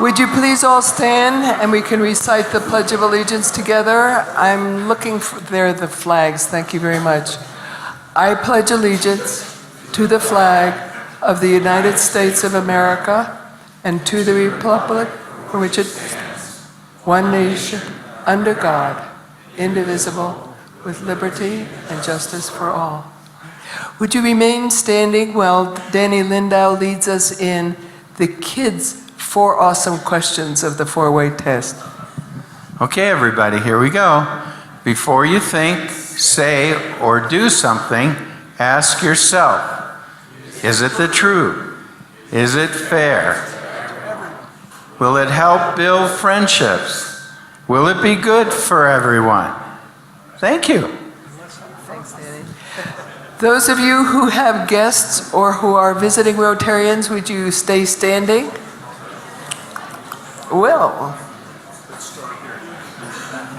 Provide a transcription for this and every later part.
Would you please all stand and we can recite the Pledge of Allegiance together? I'm looking for, there are the flags. Thank you very much. I pledge allegiance to the flag of the United States of America and to the republic for which it stands, one nation, under God, indivisible, with liberty and justice for all. Would you remain standing while Danny Lindau leads us in the kids' 4 awesome questions of the 4-way test? Okay, everybody, here we go. Before you think, say, or do something, ask yourself, is it the truth? Is it fair? Will it help build friendships? Will it be good for everyone? Thank you. Thanks, Danny. Those of you who have guests or who are visiting Rotarians, would you stay standing? Well,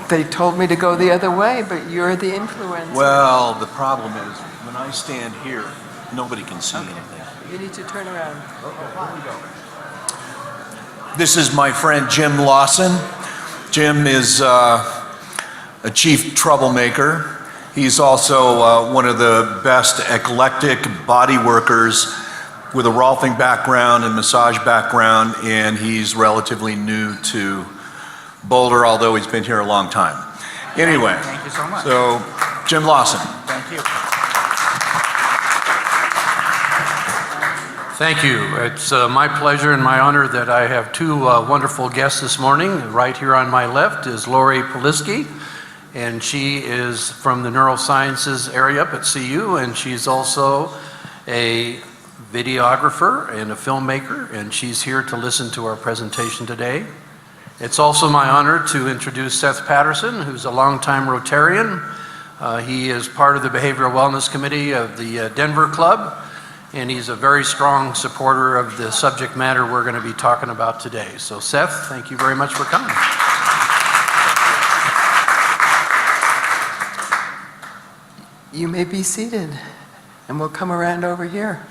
they told me to go the other way, but you're the influencer. Well, the problem is, when I stand here, nobody can see anything. You need to turn around. This is my friend Jim Lawson. Jim is a chief troublemaker. He's also one of the best eclectic body workers with a Rolfing background and massage background, and he's relatively new to Boulder, although he's been here a long time. Anyway, Thank you so much. So Jim Lawson. Thank you. Thank you. It's my pleasure and my honor that I have 2 wonderful guests this morning. Right here on my left is Lori Poliski, and she is from the neurosciences area up at CU, and she's also a videographer and a filmmaker, and she's here to listen to our presentation today. It's also my honor to introduce Seth Patterson, who's a longtime Rotarian. He is part of the Behavioral Wellness Committee of the Denver Club, and he's a very strong supporter of the subject matter we're going to be talking about today. So Seth, thank you very much for coming. You may be seated, and we'll come around over here.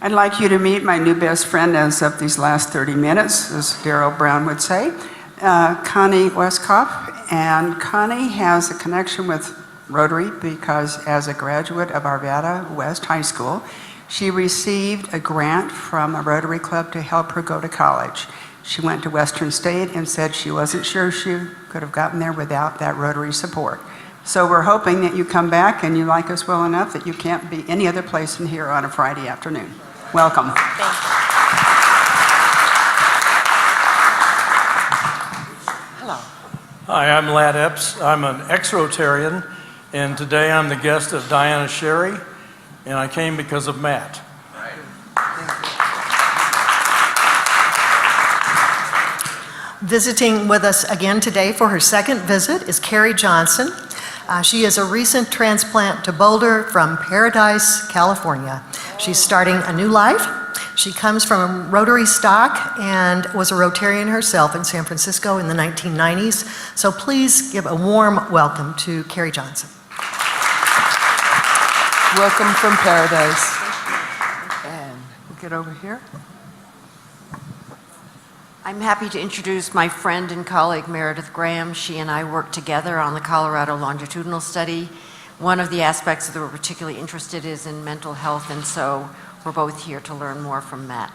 I'd like you to meet my new best friend as of these last 30 minutes, as Daryl Brown would say, Connie Westkoff. And Connie has a connection with Rotary because as a graduate of Arvada West High School, she received a grant from a Rotary Club to help her go to college. She went to Western State and said she wasn't sure she could have gotten there without that Rotary support. So we're hoping that you come back and you like us well enough that you can't be any other place in here on a Friday afternoon. Welcome. Hello. Hi, I'm Lad Epps. I'm an ex-Rotarian, and today I'm the guest of Diana Sherry, and I came because of Matt. Visiting with us again today for her second visit is Carrie Johnson. She is a recent transplant to Boulder from Paradise, California. She's starting a new life. She comes from Rotary stock and was a Rotarian herself in San Francisco in the 1990s. So please give a warm welcome to Carrie Johnson. Welcome from Paradise. And we'll get over here. I'm happy to introduce my friend and colleague Meredith Graham. She and I worked together on the Colorado longitudinal study. One of the aspects that we're particularly interested is in mental health, and so we're both here to learn more from Matt.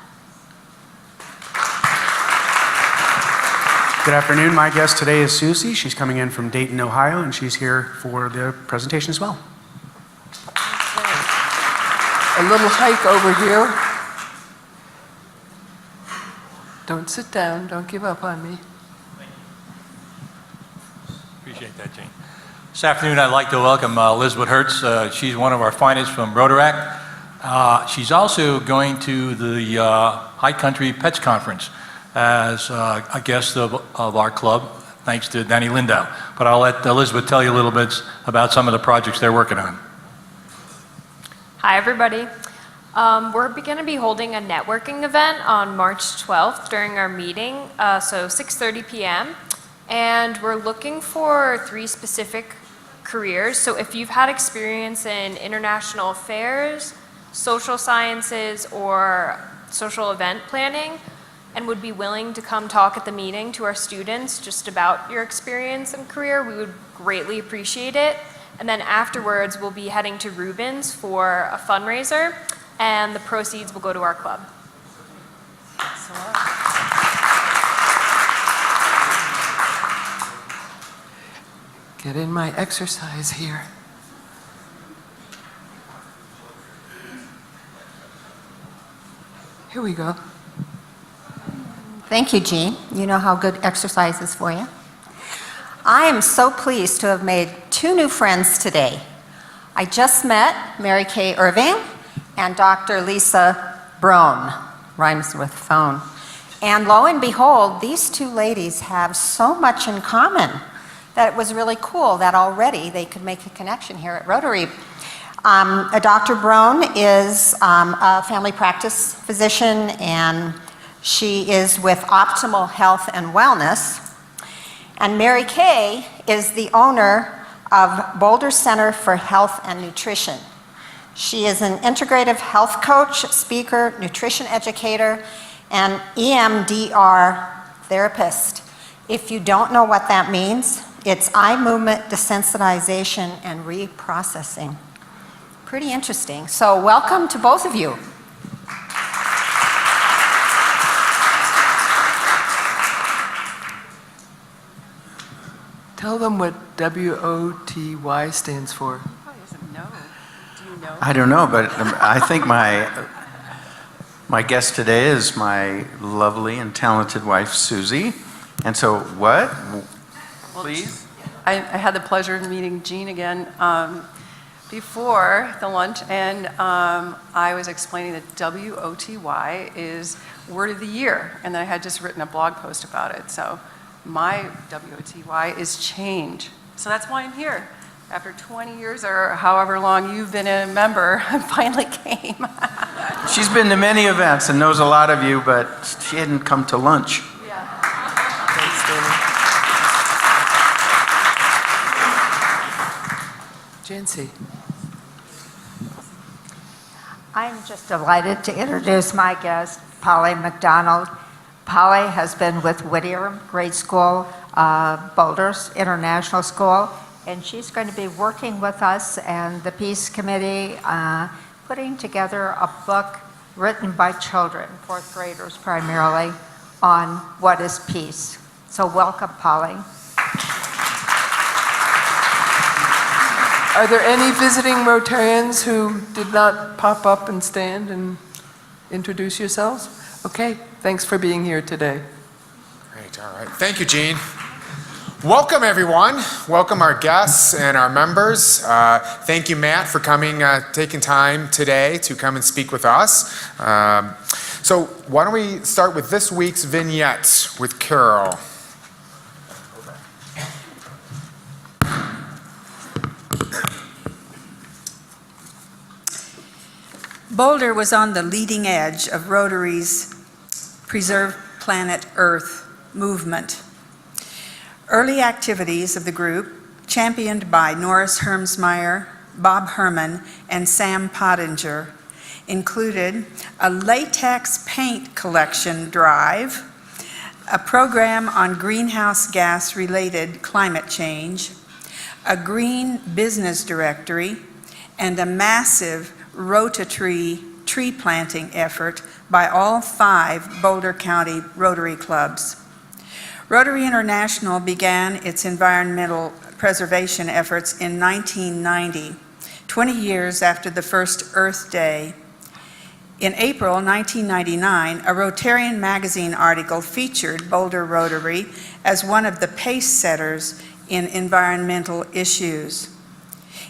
Good afternoon. My guest today is Susie. She's coming in from Dayton, Ohio, and she's here for the presentation as well. A little hike over here. Don't sit down. Don't give up on me. Appreciate that, Jane. This afternoon, I'd like to welcome Elizabeth Hertz. She's one of our finest from Rotaract. She's also going to the High Country Pets Conference as a guest of our club, thanks to Danny Lindau. But I'll let Elizabeth tell you a little bit about some of the projects they're working on. Hi, everybody. We're going to be holding a networking event on March 12th during our meeting, so 6:30 p.m. And we're looking for 3 specific careers. So if you've had experience in international affairs, social sciences, or social event planning and would be willing to come talk at the meeting to our students just about your experience and career, we would greatly appreciate it. And then afterwards, we'll be heading to Rubens for a fundraiser, and the proceeds will go to our club. Get in my exercise here. Here we go. Thank you, Jean. You know how good exercise is for you. I am so pleased to have made 2 new friends today. I just met Mary Kay Irving and Dr. Lisa Brown, rhymes with phone. And lo and behold, these 2 ladies have so much in common that it was really cool that already they could make a connection here at Rotary. Dr. Brown is a family practice physician, and she is with Optimal Health and Wellness. And Mary Kay is the owner of Boulder Center for Health and Nutrition. She is an integrative health coach, speaker, nutrition educator, and EMDR therapist. If you don't know what that means, it's eye movement desensitization and reprocessing. Pretty interesting. So welcome to both of you. Tell them what WOTY stands for. Probably doesn't know. Do you know? I don't know, but I think my guest today is my lovely and talented wife, Susie. And so what? Please? I had the pleasure of meeting Jean again before the lunch, and I was explaining that WOTY is Word of the Year, and I had just written a blog post about it. So my WOTY is change. So that's why I'm here. After 20 years or however long you've been a member, I finally came. She's been to many events and knows a lot of you, but she hadn't come to lunch. Thanks, Danny. Jancy. I'm just delighted to introduce my guest, Polly McDonald. Polly has been with Whittier Grade School, Boulder's International School, and she's going to be working with us and the Peace Committee, putting together a book written by children, 4th graders primarily, on what is peace. So welcome, Polly. Are there any visiting Rotarians who did not pop up and stand and introduce yourselves? Okay, thanks for being here today. Great, all right. Thank you, Jean. Welcome, everyone. Welcome our guests and our members. Thank you, Matt, for coming, taking time today to come and speak with us. So why don't we start with this week's vignette with Carol. Boulder was on the leading edge of Rotary's Preserve Planet Earth movement. Early activities of the group, championed by Norris Hermsmeyer, Bob Herman, and Sam Pottinger, included a latex paint collection drive, a program on greenhouse gas-related climate change, a green business directory, and a massive Rotary tree planting effort by all 5 Boulder County Rotary clubs. Rotary International began its environmental preservation efforts in 1990, 20 years after the first Earth Day. In April 1999, a Rotarian magazine article featured Boulder Rotary as one of the pace setters in environmental issues.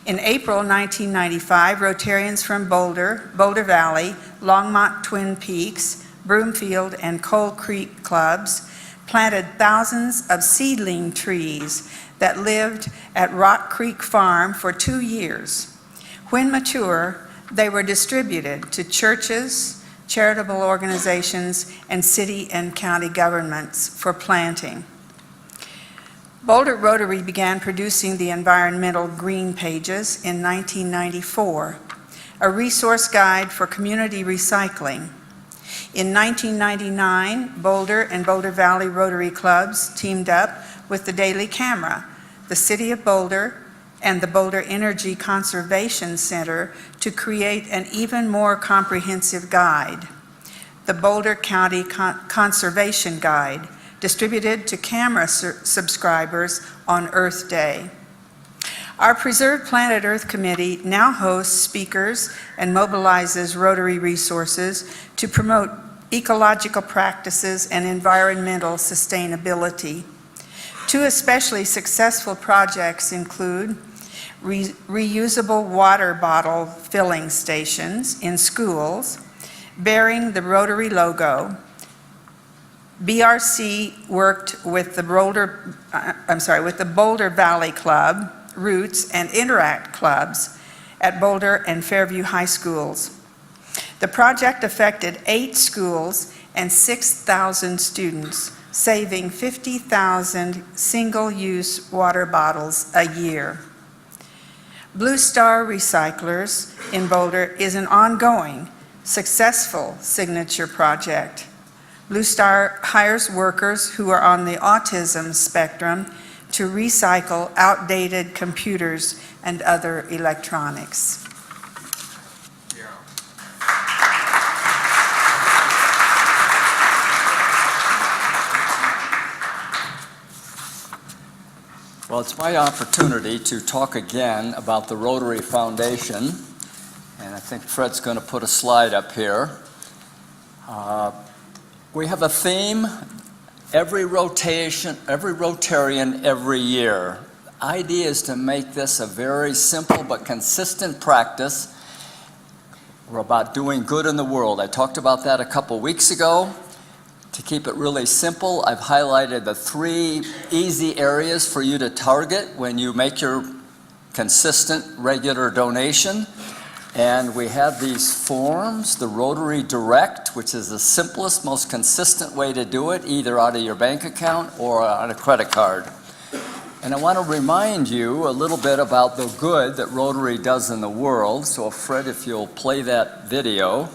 In April 1995, Rotarians from Boulder, Boulder Valley, Longmont Twin Peaks, Broomfield, and Coal Creek clubs planted thousands of seedling trees that lived at Rock Creek Farm for 2 years. When mature, they were distributed to churches, charitable organizations, and city and county governments for planting. Boulder Rotary began producing the environmental green pages in 1994, a resource guide for community recycling. In 1999, Boulder and Boulder Valley Rotary Clubs teamed up with the Daily Camera, the City of Boulder, and the Boulder Energy Conservation Center to create an even more comprehensive guide, the Boulder County Conservation Guide, distributed to camera subscribers on Earth Day. Our Preserve Planet Earth Committee now hosts speakers and mobilizes Rotary resources to promote ecological practices and environmental sustainability. Two especially successful projects include reusable water bottle filling stations in schools bearing the Rotary logo. BRC worked with the Boulder Valley Club, Roots, and Interact clubs at Boulder and Fairview High Schools. The project affected 8 schools and 6,000 students, saving 50,000 single-use water bottles a year. Blue Star Recyclers in Boulder is an ongoing, successful signature project. Blue Star hires workers who are on the autism spectrum to recycle outdated computers and other electronics. Well, it's my opportunity to talk again about the Rotary Foundation, and I think Fred's going to put a slide up here. We have a theme, every Rotarian, every year. The idea is to make this a very simple but consistent practice. We're about doing good in the world. I talked about that a couple weeks ago. To keep it really simple, I've highlighted the 3 easy areas for you to target when you make your consistent, regular donation. And we have these forms, the Rotary Direct, which is the simplest, most consistent way to do it, either out of your bank account or on a credit card. And I want to remind you a little bit about the good that Rotary does in the world. So Fred, if you'll play that video.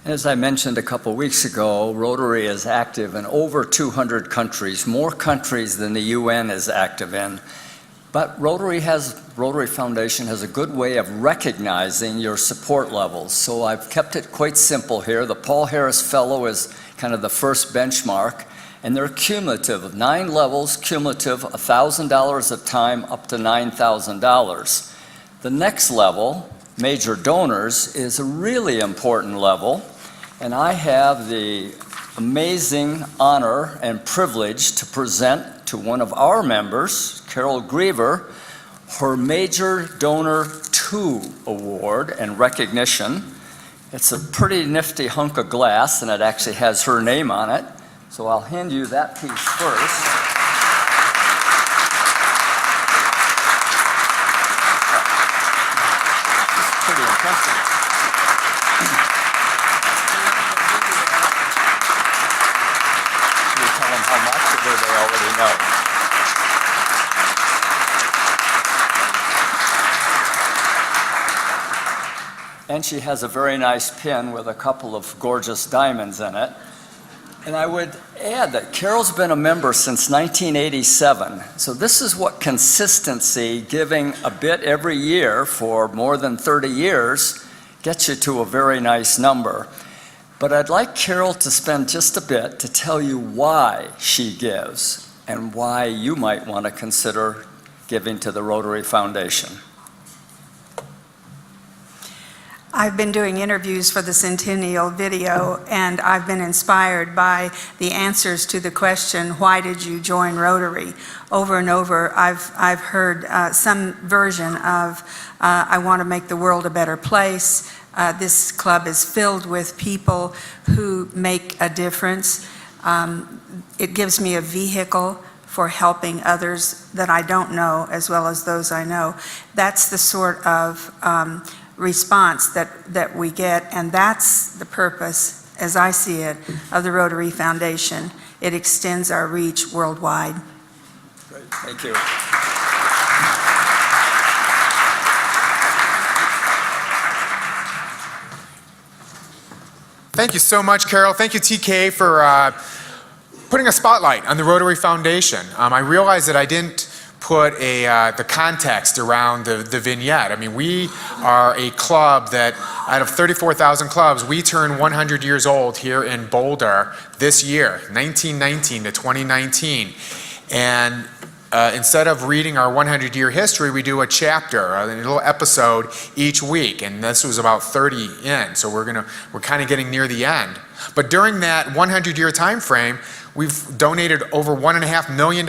As I mentioned a couple weeks ago, Rotary is active in over 200 countries, more countries than the UN is active in. But Rotary Foundation has a good way of recognizing your support levels. So I've kept it quite simple here. The Paul Harris Fellow is kind of the first benchmark, and they're cumulative, 9 levels, cumulative, $1,000 a time up to $9,000. The next level, major donors, is a really important level. And I have the amazing honor and privilege to present to one of our members, Carol Griever, her Major Donor 2 Award and recognition. It's a pretty nifty hunk of glass, and it actually has her name on it. So I'll hand you that piece first. It's pretty impressive. and she has a very nice pin with a couple of gorgeous diamonds in it. And I would add that Carol's been a member since 1987. So this is what consistency, giving a bit every year for more than 30 years, gets you to a very nice number. But I'd like Carol to spend just a bit to tell you why she gives and why you might want to consider giving to the Rotary Foundation. I've been doing interviews for the Centennial video, and I've been inspired by the answers to the question, why did you join Rotary? Over and over, I've heard some version of, I want to make the world a better place. This club is filled with people who make a difference. It gives me a vehicle for helping others that I don't know as well as those I know. That's the sort of response that we get, and that's the purpose, as I see it, of the Rotary Foundation. It extends our reach worldwide. Great, thank you. Thank you so much, Carol. Thank you, TK, for putting a spotlight on the Rotary Foundation. I realized that I didn't put the context around the vignette. I mean, we are a club that, out of 34,000 clubs, we turn 100 years old here in Boulder this year, 1919 to 2019. And instead of reading our 100-year history, we do a chapter, a little episode each week, and this was about 30 in, so we're kind of getting near the end. But during that 100-year time frame, we've donated over $1.5 million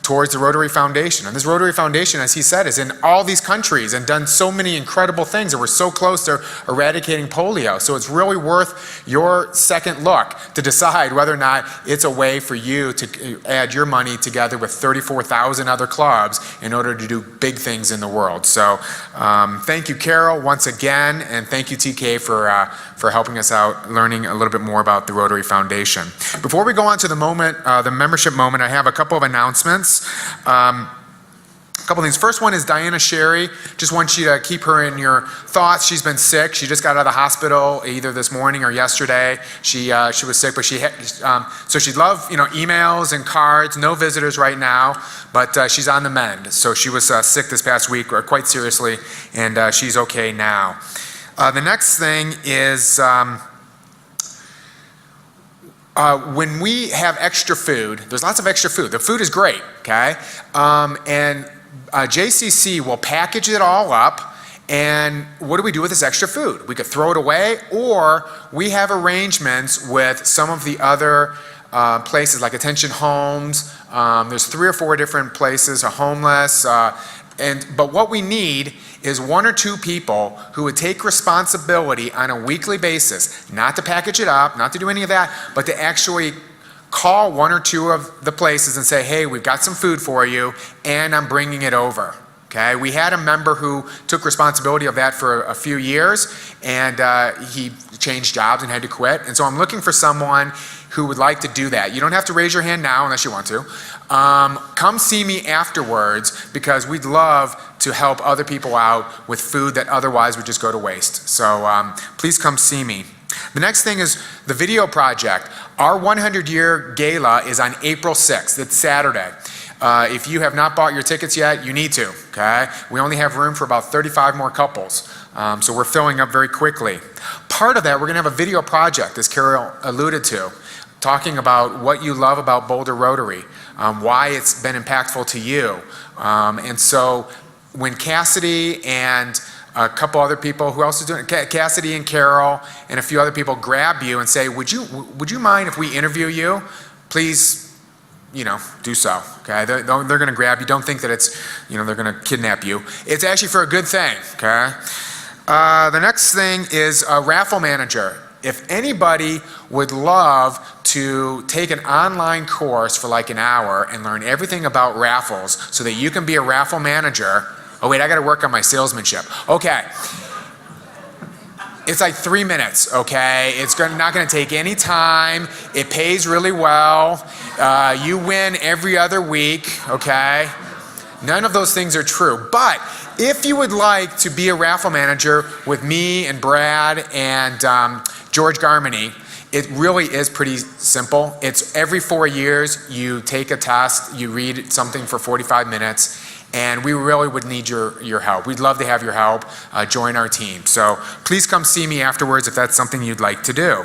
towards the Rotary Foundation. And this Rotary Foundation, as he said, is in all these countries and done so many incredible things, and we're so close to eradicating polio. So it's really worth your second look to decide whether or not it's a way for you to add your money together with 34,000 other clubs in order to do big things in the world. So thank you, Carol, once again, and thank you, TK, for helping us out, learning a little bit more about the Rotary Foundation. Before we go on to the moment, the membership moment, I have a couple of announcements. A couple things. First one is Diana Sherry. Just want you to keep her in your thoughts. She's been sick. She just got out of the hospital either this morning or yesterday. She was sick, but so she'd love emails and cards. No visitors right now, but she's on the mend. So she was sick this past week, or quite seriously, and she's okay now. The next thing is when we have extra food, there's lots of extra food. The food is great, okay? And JCC will package it all up, and what do we do with this extra food? We could throw it away, or we have arrangements with some of the other places like Attention Homes. There's 3 or 4 different places, homeless, but what we need is 1 or 2 people who would take responsibility on a weekly basis, not to package it up, not to do any of that, but to actually call 1 or 2 of the places and say, hey, we've got some food for you, and I'm bringing it over. Okay? We had a member who took responsibility of that for a few years, and he changed jobs and had to quit. And so I'm looking for someone who would like to do that. You don't have to raise your hand now unless you want to. Come see me afterwards, because we'd love to help other people out with food that otherwise would just go to waste. So please come see me. The next thing is the video project. Our 100-year gala is on April 6th. It's Saturday. If you have not bought your tickets yet, you need to, okay? We only have room for about 35 more couples, so we're filling up very quickly. Part of that, we're gonna have a video project, as Carol alluded to, talking about what you love about Boulder Rotary, why it's been impactful to you. And so when Cassidy and a couple other people, who else is doing it? Cassidy and Carol and a few other people grab you and say, would you mind if we interview you? Please, do so, okay? They're gonna grab you. Don't think that it's, they're gonna kidnap you. It's actually for a good thing, okay? The next thing is a raffle manager. If anybody would love to take an online course for like an hour and learn everything about raffles so that you can be a raffle manager. Oh wait, I gotta work on my salesmanship. Okay. It's like 3 minutes, okay? It's not gonna take any time. It pays really well. You win every other week, okay? None of those things are true. But If you would like to be a raffle manager with me and Brad and George Garmany, it really is pretty simple. It's every 4 years, you take a test, you read something for 45 minutes, and we really would need your help. We'd love to have your help. Join our team. So please come see me afterwards if that's something you'd like to do.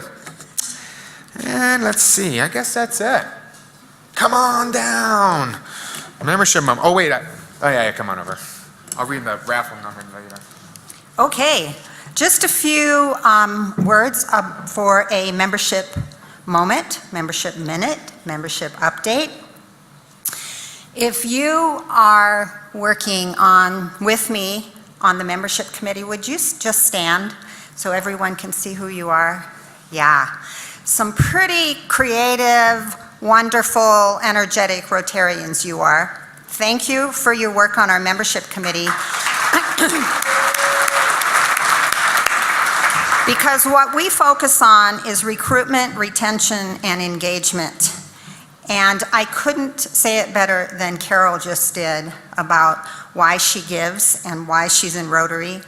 And let's see, I guess that's it. Come on down. Membership moment. Oh wait, yeah, come on over. I'll read the raffle number later. Okay, just a few words for a membership moment, membership minute, membership update. If you are working with me on the membership committee, would you just stand so everyone can see who you are? Yeah, some pretty creative, wonderful, energetic Rotarians you are. Thank you for your work on our membership committee. Because what we focus on is recruitment, retention, and engagement. And I couldn't say it better than Carol just did about why she gives and why she's in Rotary.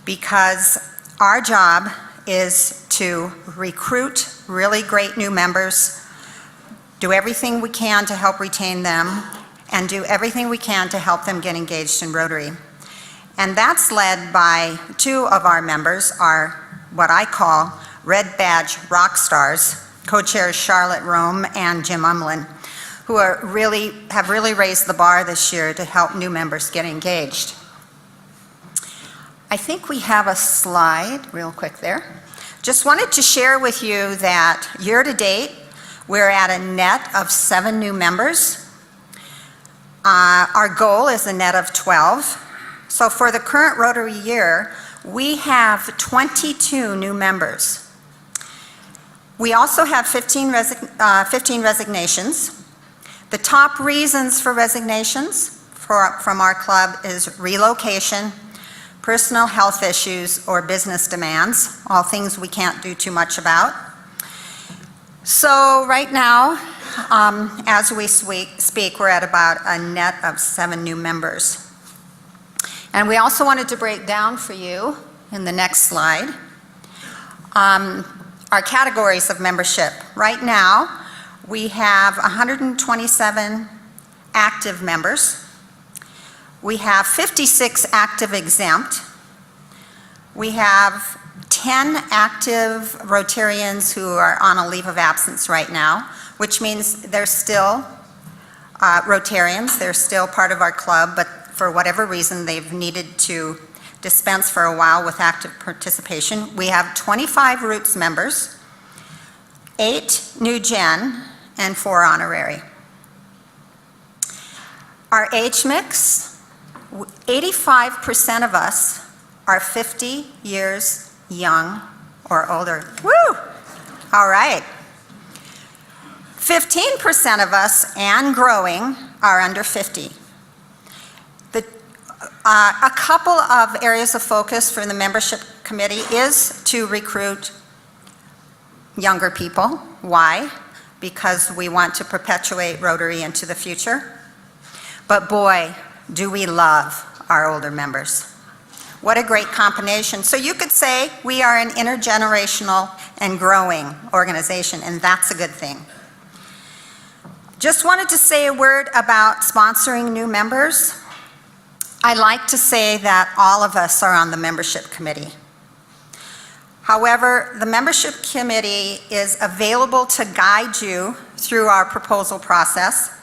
Because our job is to recruit really great new members, do everything we can to help retain them, and do everything we can to help them get engaged in Rotary. And that's led by two of our members, our what I call red badge rock stars, co-chairs Charlotte Rome and Jim Umlin, who have really raised the bar this year to help new members get engaged. I think we have a slide real quick there. Just wanted to share with you that year to date, we're at a net of 7 new members. Our goal is a net of 12. So for the current Rotary year, we have 22 new members. We also have 15 resignations. The top reasons for resignations from our club is relocation, personal health issues, or business demands, all things we can't do too much about. So right now, as we speak, we're at about a net of 7 new members. And we also wanted to break down for you in the next slide our categories of membership. Right now, we have 127 active members. We have 56 active exempt. We have 10 active Rotarians who are on a leave of absence right now, which means they're still Rotarians, they're still part of our club, but for whatever reason, they've needed to dispense for a while with active participation. We have 25 Roots members, 8 New Gen, and 4 Honorary. Our age mix, 85% of us are 50 years young or older. Woo! All right. 15% of us, and growing, are under 50. A couple of areas of focus for the membership committee is to recruit younger people. Why? Because we want to perpetuate Rotary into the future. But boy, do we love our older members. What a great combination. So you could say we are an intergenerational and growing organization, and that's a good thing. Just wanted to say a word about sponsoring new members. I like to say that all of us are on the membership committee. However, the membership committee is available to guide you through our proposal process.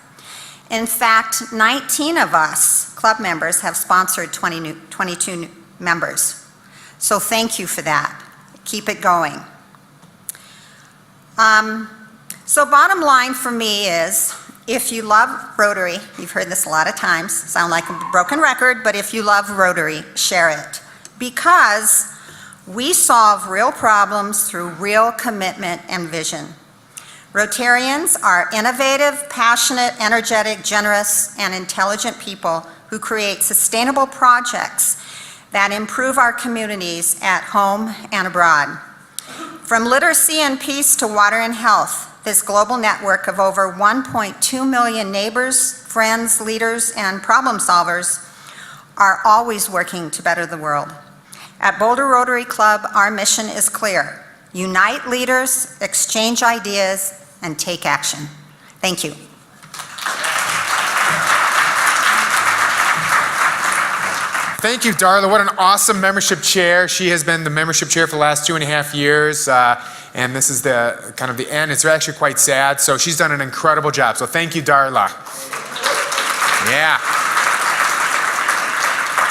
In fact, 19 of us, club members, have sponsored 22 members. So thank you for that. Keep it going. So bottom line for me is, if you love Rotary, you've heard this a lot of times, sound like a broken record, but if you love Rotary, share it. Because we solve real problems through real commitment and vision. Rotarians are innovative, passionate, energetic, generous, and intelligent people who create sustainable projects that improve our communities at home and abroad. From literacy and peace to water and health, this global network of over 1.2 million neighbors, friends, leaders, and problem solvers are always working to better the world. At Boulder Rotary Club, our mission is clear: unite leaders, exchange ideas, and take action. Thank you. Thank you, Darla. What an awesome membership chair. She has been the membership chair for the last 2.5 years, and this is the kind of the end. It's actually quite sad. So she's done an incredible job. So thank you, Darla. Yeah.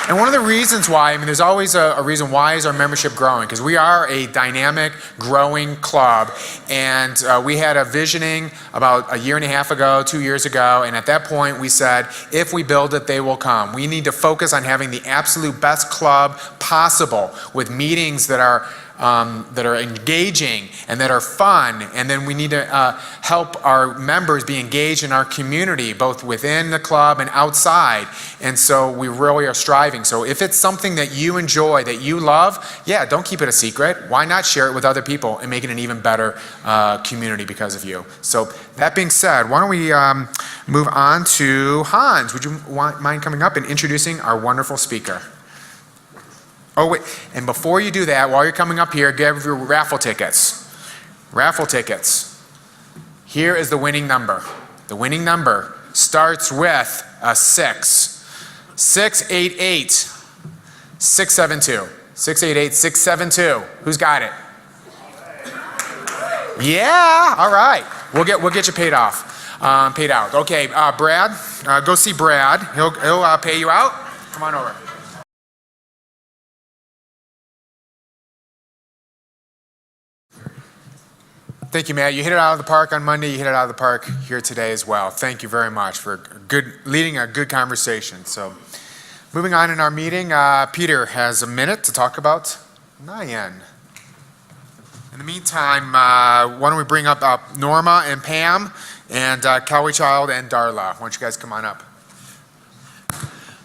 And one of the reasons why, there's always a reason why is our membership growing, because we are a dynamic, growing club. And we had a visioning about 1.5 years ago, 2 years ago, and at that point we said, if we build it, they will come. We need to focus on having the absolute best club possible, with meetings that are engaging and that are fun, and then we need to help our members be engaged in our community, both within the club and outside. And so we really are striving. So if it's something that you enjoy, that you love, yeah, don't keep it a secret. Why not share it with other people and make it an even better community because of you? So that being said, why don't we move on to Hans? Would you mind coming up and introducing our wonderful speaker? Oh, wait, and before you do that, while you're coming up here, give your raffle tickets. Raffle tickets. Here is the winning number. The winning number starts with a 6. 688 672. 688 672. Who's got it? Yeah, all right. We'll get you paid off. Paid out. Okay, Brad, go see Brad. He'll pay you out. Come on over. Thank you, Matt. You hit it out of the park on Monday. You hit it out of the park here today as well. Thank you very much for leading a good conversation. So, moving on in our meeting, Peter has a minute to talk about Nyan. In the meantime, why don't we bring up Norma and Pam and Kelly Child and Darla. Why don't you guys come on up?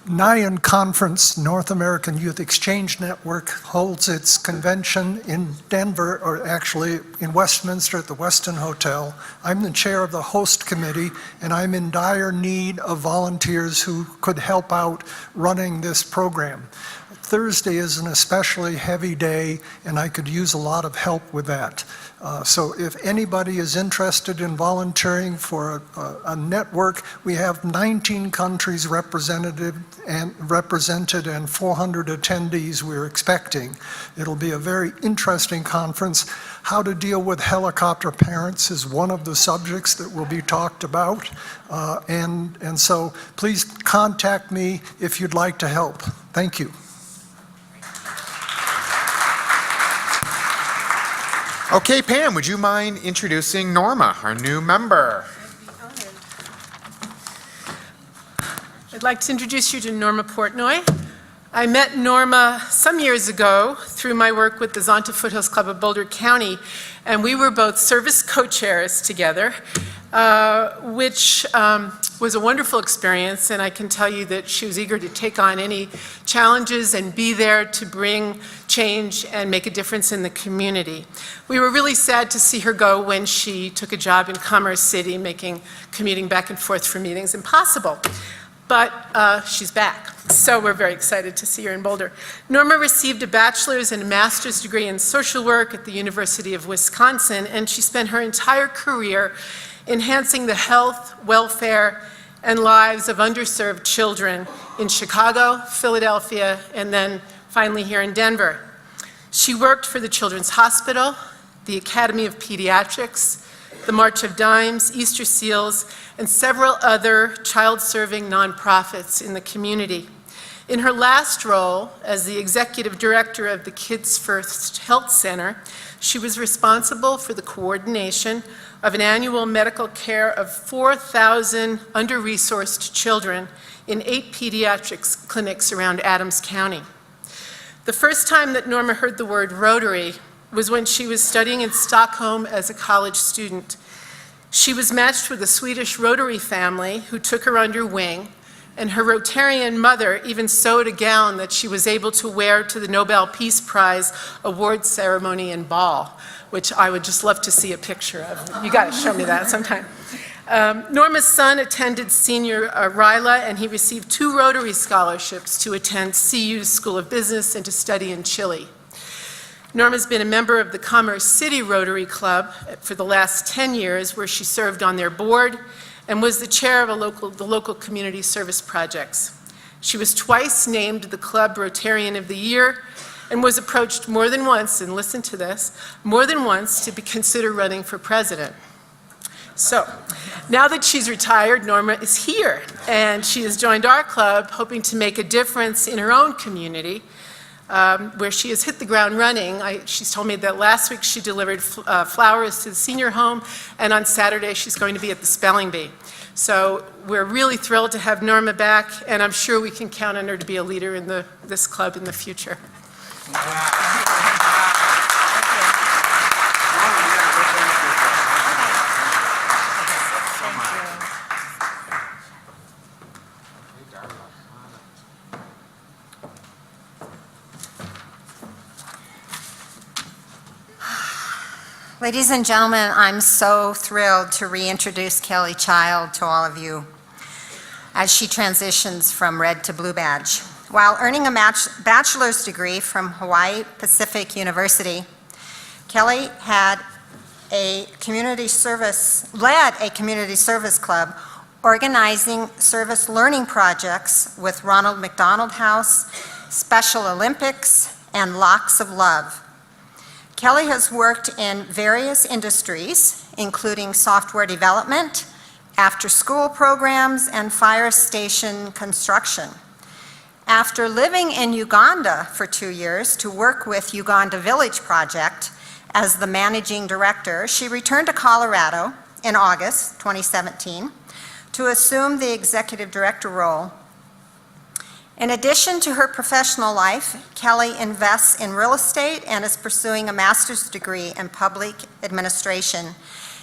Nyan Conference, North American Youth Exchange Network, holds its convention in Denver, or actually in Westminster at the Westin Hotel. I'm the chair of the host committee, and I'm in dire need of volunteers who could help out running this program. Thursday is an especially heavy day, and I could use a lot of help with that. So if anybody is interested in volunteering for a network, we have 19 countries represented and 400 attendees we're expecting. It'll be a very interesting conference. How to deal with helicopter parents is one of the subjects that will be talked about. And so please contact me if you'd like to help. Thank you. Okay, Pam, would you mind introducing Norma, our new member? I'd like to introduce you to Norma Portnoy. I met Norma some years ago through my work with the Zonta Foothills Club of Boulder County, and we were both service co-chairs together, which was a wonderful experience, and I can tell you that she was eager to take on any challenges and be there to bring change and make a difference in the community. We were really sad to see her go when she took a job in Commerce City, making commuting back and forth for meetings impossible. But she's back, so we're very excited to see her in Boulder. Norma received a bachelor's and a master's degree in social work at the University of Wisconsin, and she spent her entire career enhancing the health, welfare, and lives of underserved children in Chicago, Philadelphia, and then finally here in Denver. She worked for the Children's Hospital, the Academy of Pediatrics, the March of Dimes, Easter Seals, and several other child-serving nonprofits in the community. In her last role as the executive director of the Kids First Health Center, she was responsible for the coordination of an annual medical care of 4,000 under-resourced children in 8 pediatrics clinics around Adams County. The first time that Norma heard the word Rotary was when she was studying in Stockholm as a college student. She was matched with a Swedish Rotary family who took her under wing, and her Rotarian mother even sewed a gown that she was able to wear to the Nobel Peace Prize award ceremony and ball, which I would just love to see a picture of. You got to show me that sometime. Norma's son attended senior RILA, and he received 2 Rotary scholarships to attend CU's School of Business and to study in Chile. Norma's been a member of the Commerce City Rotary Club for the last 10 years, where she served on their board and was the chair of the local community service projects. She was twice named the Club Rotarian of the Year and was approached more than once, and listen to this, more than once to consider running for president. So, now that she's retired, Norma is here, and she has joined our club, hoping to make a difference in her own community, where she has hit the ground running. She's told me that last week she delivered flowers to the senior home, and on Saturday she's going to be at the spelling bee. So we're really thrilled to have Norma back, and I'm sure we can count on her to be a leader in this club in the future. Ladies and gentlemen, I'm so thrilled to reintroduce Kelly Child to all of you as she transitions from red to blue badge. While earning a bachelor's degree from Hawaii Pacific University, Kelly led a community service club organizing service learning projects with Ronald McDonald House, Special Olympics, and Locks of Love. Kelly has worked in various industries, including software development, after-school programs, and fire station construction. After living in Uganda for 2 years to work with Uganda Village Project as the managing director, she returned to Colorado in August 2017 to assume the executive director role. In addition to her professional life, Kelly invests in real estate and is pursuing a master's degree in public administration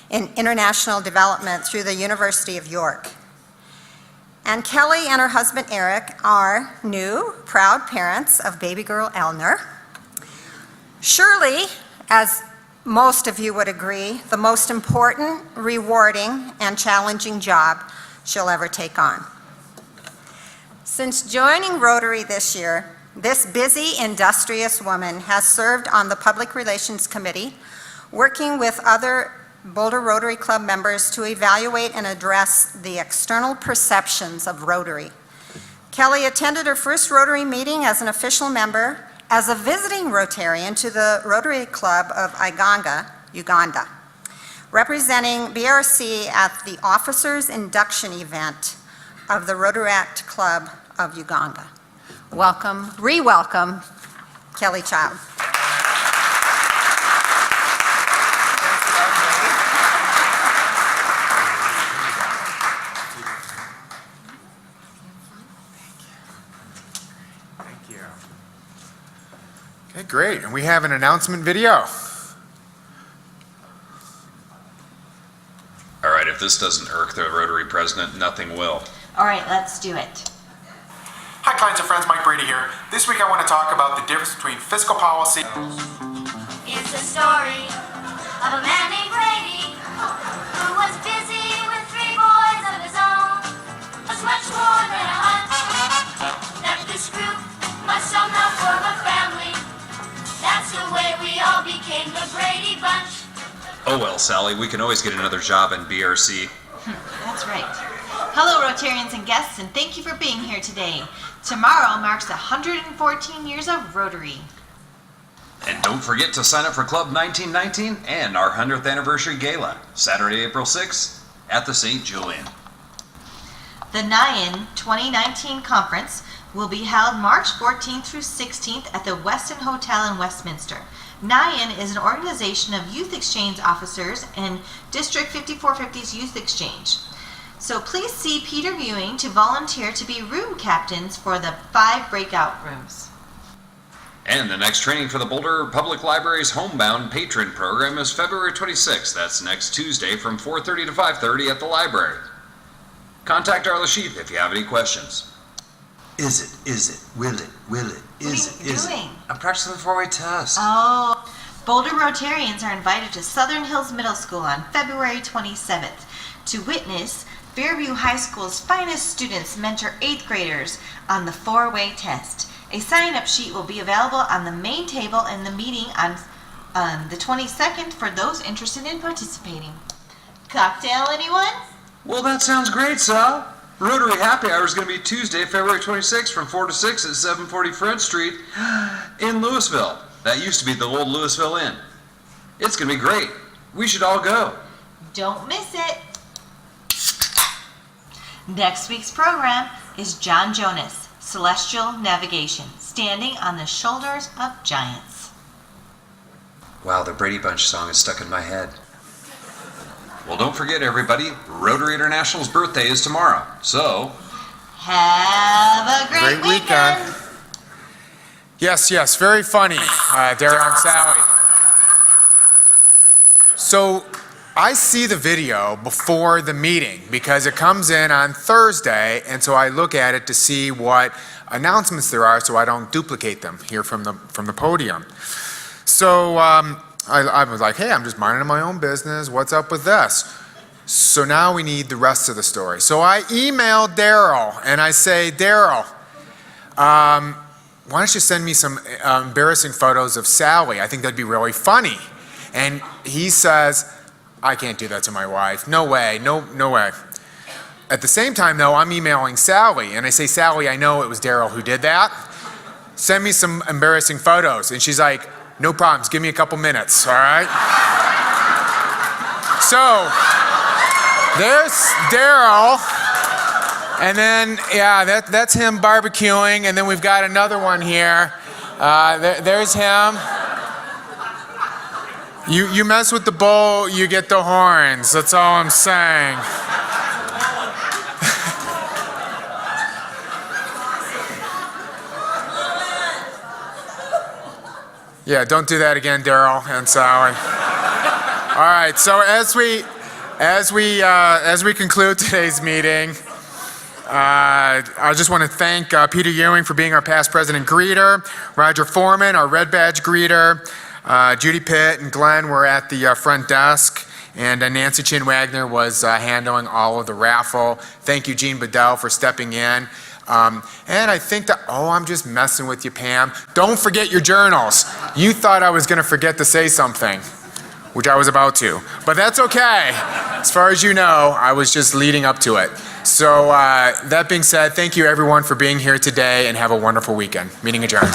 in international development through the University of York. And Kelly and her husband Eric are new, proud parents of baby girl Elner. Surely, as most of you would agree, the most important, rewarding, and challenging job she'll ever take on. Since joining Rotary this year, this busy, industrious woman has served on the Public Relations Committee, working with other Boulder Rotary Club members to evaluate and address the external perceptions of Rotary. Kelly attended her first Rotary meeting as an official member as a visiting Rotarian to the Rotary Club of Iganga, Uganda, representing BRC at the Officers Induction event of the Rotaract Club of Uganda. Welcome, re-welcome, Kelly Child. Thank you. Okay, great. And we have an announcement video. All right, if this doesn't irk the Rotary president, nothing will. All right, let's do it. Hi, clients and friends, Mike Brady here. This week I want to talk about the difference between fiscal policy. It's a story of a man named Brady who was busy with 3 boys of his own. Was much more than a hunch that this group must somehow form a family. That's the way we all became the Brady Bunch. Oh well, Sally, we can always get another job in BRC. That's right. Hello, Rotarians and guests, and thank you for being here today. Tomorrow marks 114 years of Rotary. And don't forget to sign up for Club 1919 and our 100th anniversary gala, Saturday, April 6th at the St. Julian. The NIAN 2019 conference will be held March 14th through 16th at the Westin Hotel in Westminster. NIAN is an organization of youth exchange officers and District 5450's Youth Exchange. So please see Peter Viewing to volunteer to be room captains for the 5 breakout rooms. And the next training for the Boulder Public Library's Homebound Patron Program is February 26th. That's next Tuesday from 4:30 to 5:30 at the library. Contact Arla Sheep if you have any questions. Is it, will it, is it? I'm practicing the 4-way test. Oh, Boulder Rotarians are invited to Southern Hills Middle School on February 27th. to witness Fairview High School's finest students mentor 8th graders on the 4-way test. A sign-up sheet will be available on the main table in the meeting on the 22nd for those interested in participating. Cocktail, anyone? Well, that sounds great, Sal. Rotary Happy Hour is going to be Tuesday, February 26th from 4 to 6 at 740 Front Street in Louisville. That used to be the old Louisville Inn. It's going to be great. We should all go. Don't miss it. Next week's program is John Jonas, Celestial Navigation, Standing on the Shoulders of Giants. Wow, the Brady Bunch song is stuck in my head. Well, don't forget, everybody, Rotary International's birthday is tomorrow. So, have a great weekend. Yes, very funny, Daryl and Sally. So I see the video before the meeting because it comes in on Thursday, and so I look at it to see what announcements there are so I don't duplicate them here from the podium. So I was like, hey, I'm just minding my own business. What's up with this? So now we need the rest of the story. So I emailed Daryl and I say, Daryl, why don't you send me some embarrassing photos of Sally? I think that'd be really funny. And he says, I can't do that to my wife. No way, no way. At the same time, though, I'm emailing Sally, and I say, Sally, I know it was Daryl who did that. Send me some embarrassing photos. And she's like, no problems, give me a couple minutes, all right? So, there's Daryl, and then, yeah, that's him barbecuing, and then we've got another one here. There's him. You mess with the bull, you get the horns. That's all I'm saying. Yeah, don't do that again, Daryl and Sally. All right, so as we conclude today's meeting, I just want to thank Peter Ewing for being our past president greeter, Roger Foreman, our red badge greeter, Judy Pitt and Glenn were at the front desk, and Nancy Chin Wagner was handling all of the raffle. Thank you, Jean Bedell, for stepping in. And I think that, I'm just messing with you, Pam. Don't forget your journals. You thought I was going to forget to say something, which I was about to, but that's okay. As far as you know, I was just leading up to it. So that being said, thank you everyone for being here today and have a wonderful weekend. Meeting adjourned.